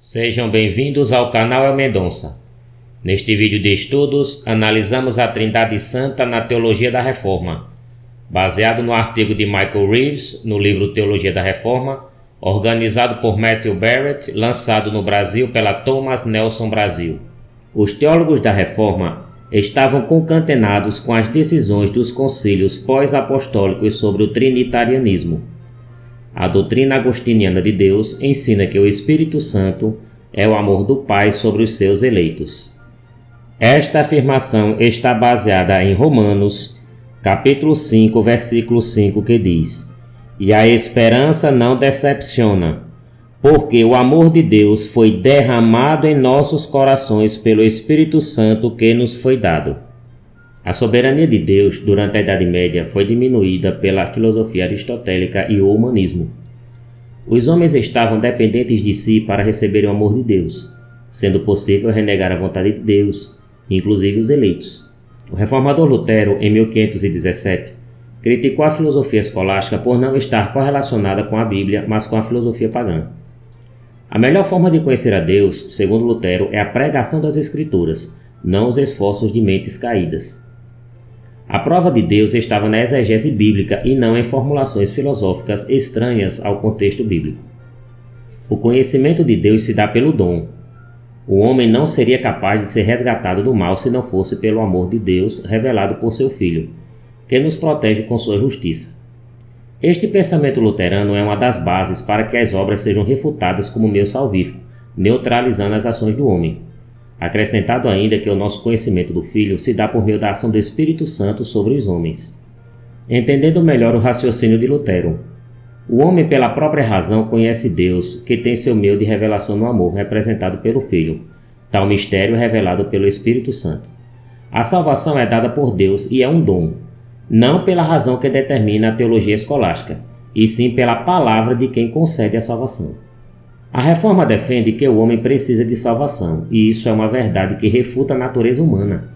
Sejam bem-vindos ao canal El Mendonça. Neste vídeo de estudos, analisamos a Trindade Santa na Teologia da Reforma, baseado no artigo de Michael Reeves, no livro Teologia da Reforma, organizado por Matthew Barrett, lançado no Brasil pela Thomas Nelson Brasil. Os teólogos da Reforma estavam concatenados com as decisões dos concílios pós-apostólicos sobre o trinitarianismo. A doutrina agostiniana de Deus ensina que o Espírito Santo é o amor do Pai sobre os seus eleitos. Esta afirmação está baseada em Romanos, capítulo 5, versículo 5, que diz: "E a esperança não decepciona, porque o amor de Deus foi derramado em nossos corações pelo Espírito Santo que nos foi dado." A soberania de Deus durante a Idade Média foi diminuída pela filosofia aristotélica e o humanismo. Os homens estavam dependentes de si para receberem o amor de Deus, sendo possível renegar a vontade de Deus, inclusive os eleitos. O reformador Lutero, em 1517, criticou a filosofia escolástica por não estar correlacionada com a Bíblia, mas com a filosofia pagã. A melhor forma de conhecer a Deus, segundo Lutero, é a pregação das Escrituras, não os esforços de mentes caídas. A prova de Deus estava na exegese bíblica e não em formulações filosóficas estranhas ao contexto bíblico. O conhecimento de Deus se dá pelo dom. O homem não seria capaz de ser resgatado do mal se não fosse pelo amor de Deus revelado por seu Filho, que nos protege com sua justiça. Este pensamento luterano é uma das bases para que as obras sejam refutadas como meio salvífico, neutralizando as ações do homem. Acrescentado ainda que o nosso conhecimento do Filho se dá por meio da ação do Espírito Santo sobre os homens. Entendendo melhor o raciocínio de Lutero, o homem pela própria razão conhece Deus, que tem seu meio de revelação no amor, representado pelo Filho, tal mistério revelado pelo Espírito Santo. A salvação é dada por Deus e é um dom, não pela razão que determina a teologia escolástica, e sim pela palavra de quem concede a salvação. A Reforma defende que o homem precisa de salvação, e isso é uma verdade que refuta a natureza humana.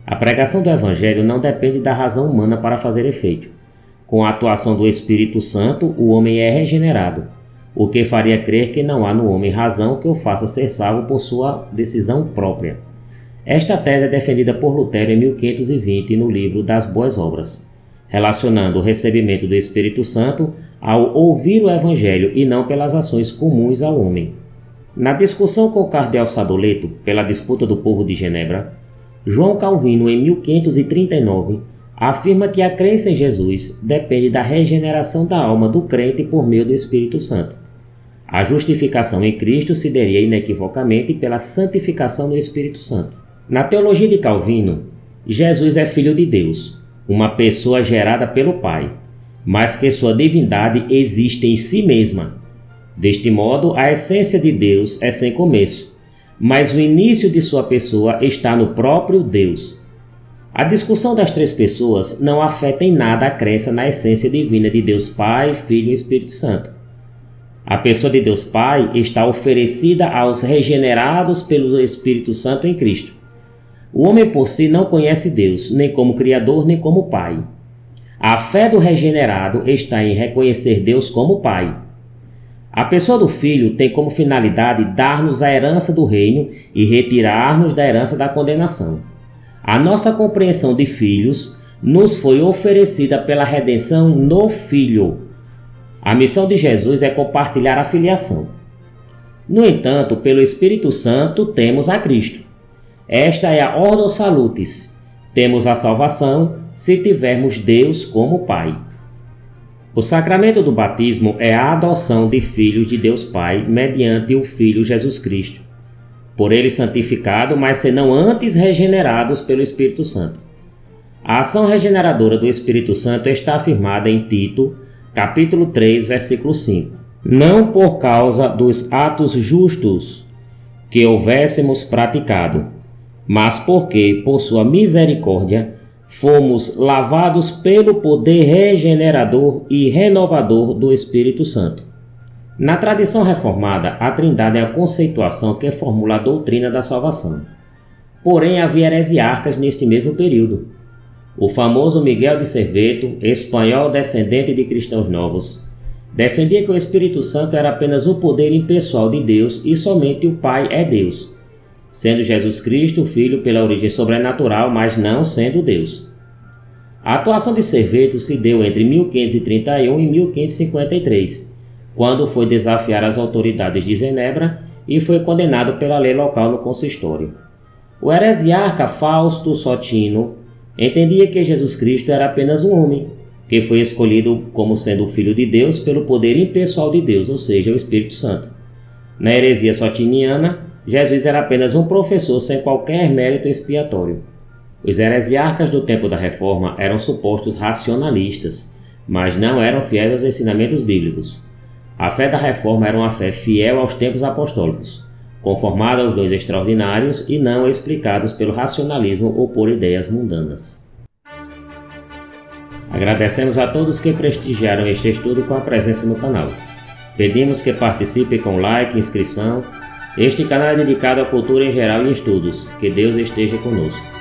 A pregação do Evangelho não depende da razão humana para fazer efeito. Com a atuação do Espírito Santo, o homem é regenerado, o que faria crer que não há no homem razão que o faça ser salvo por sua decisão própria. Esta tese é defendida por Lutero em 1520 no livro das Boas Obras, relacionando o recebimento do Espírito Santo ao ouvir o Evangelho e não pelas ações comuns ao homem. Na discussão com o cardeal Sadoleto pela disputa do povo de Genebra, João Calvino, em 1539, afirma que a crença em Jesus depende da regeneração da alma do crente por meio do Espírito Santo. A justificação em Cristo se daria inequivocamente pela santificação do Espírito Santo. Na teologia de Calvino, Jesus é Filho de Deus, uma pessoa gerada pelo Pai, mas que sua divindade existe em si mesma. Deste modo, a essência de Deus é sem começo, mas o início de sua pessoa está no próprio Deus. A discussão das três pessoas não afeta em nada a crença na essência divina de Deus Pai, Filho e Espírito Santo. A pessoa de Deus Pai está oferecida aos regenerados pelo Espírito Santo em Cristo. O homem por si não conhece Deus, nem como Criador, nem como Pai. A fé do regenerado está em reconhecer Deus como Pai. A pessoa do Filho tem como finalidade dar-nos a herança do reino e retirar-nos da herança da condenação. A nossa compreensão de filhos nos foi oferecida pela redenção no Filho. A missão de Jesus é compartilhar a filiação. No entanto, pelo Espírito Santo temos a Cristo. Esta é a Ordo Salutis. Temos a salvação se tivermos Deus como Pai. O sacramento do batismo é a adoção de filhos de Deus Pai mediante o Filho Jesus Cristo, por ele santificado, mas senão antes regenerados pelo Espírito Santo. A ação regeneradora do Espírito Santo está afirmada em Tito, capítulo 3, versículo 5. Não por causa dos atos justos que houvéssemos praticado, mas porque, por sua misericórdia, fomos lavados pelo poder regenerador e renovador do Espírito Santo. Na tradição reformada, a Trindade é a conceituação que formula a doutrina da salvação. Porém, havia heresiarcas neste mesmo período. O famoso Miguel de Serveto, espanhol descendente de cristãos novos, Defendia que o Espírito Santo era apenas um poder impessoal de Deus e somente o Pai é Deus, sendo Jesus Cristo o Filho pela origem sobrenatural, mas não sendo Deus. A atuação de Serveto se deu entre 1531 e 1553, quando foi desafiar as autoridades de Genebra e foi condenado pela lei local no consistório. O heresiarca Fausto Sotino entendia que Jesus Cristo era apenas um homem, que foi escolhido como sendo o Filho de Deus pelo poder impessoal de Deus, ou seja, o Espírito Santo. Na heresia sotiniana, Jesus era apenas um professor sem qualquer mérito expiatório. Os heresiarcas do tempo da Reforma eram supostos racionalistas, mas não eram fiéis aos ensinamentos bíblicos. A fé da Reforma era uma fé fiel aos tempos apostólicos, conformada aos dons extraordinários e não explicados pelo racionalismo ou por ideias mundanas. Agradecemos a todos que prestigiaram este estudo com a presença no canal. Pedimos que participe com like e inscrição. Este canal é dedicado à cultura em geral e estudos. Que Deus esteja conosco.